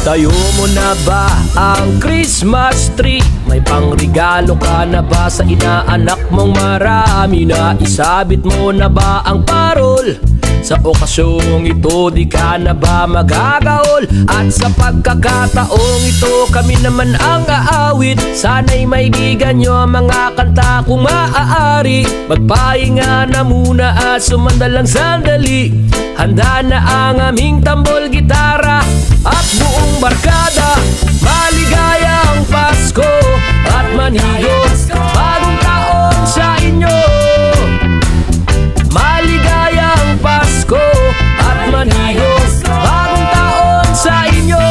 Itayo mo na ba ang Christmas tree? May pangregalo ka na ba sa inaanak mong marami? Na isabit mo na ba ang parol? Sa okasyong ito di ka na ba magagaol? At sa pagkakataong ito kami naman ang aawit. Sana'y maibigan nyo ang mga kanta kung maaari. Magpahinga na muna at sumandal lang sandali. Handa na ang aming tambol, gitara at buong barkada. Maligayang Pasko at manihot bagong taon sa inyo. Maligayang Pasko at manihot bagong taon sa inyo.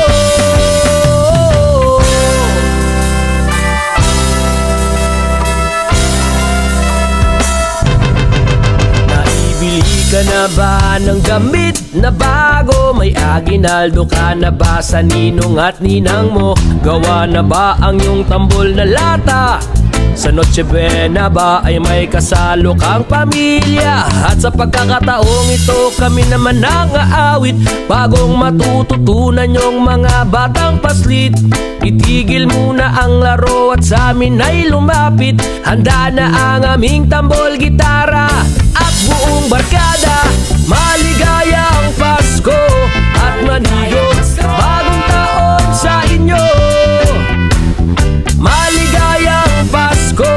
Naibili ka na ba ng gamit na bago? May aginaldo ka na ba sa ninong at ninang mo? Gawa na ba ang iyong tambol na lata? Sa Noche Buena ba ay may kasalo kang pamilya? At sa pagkakataong ito kami naman ang aawit. Bagong matututunan yung mga batang paslit. Itigil muna ang laro at sa amin ay lumapit. Handa na ang aming tambol, gitara at buong barkada. Maligayang Pasko at manihot bagong taon sa inyo. Maligayang Pasko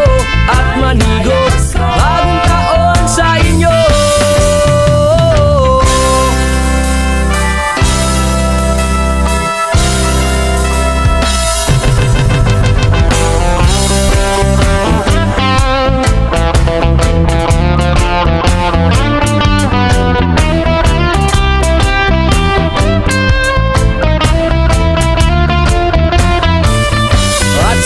at manihot bagong taon sa inyo.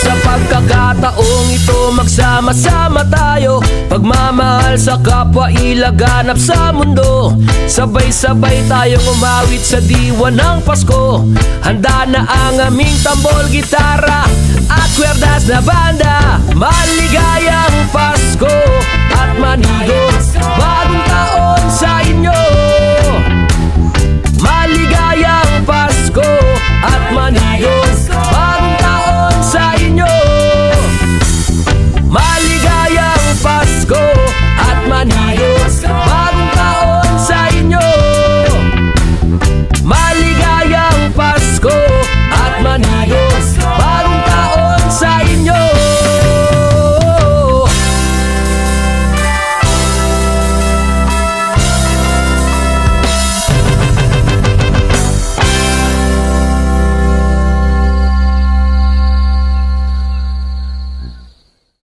Pagkakataong ito magsama-sama tayo. Pagmamahal sa kapwa ilaganap sa mundo. Sabay-sabay tayong umawit sa diwa ng Pasko. Handa na ang aming tambol, gitara at kwerdas na banda. Maligayang Pasko at manihot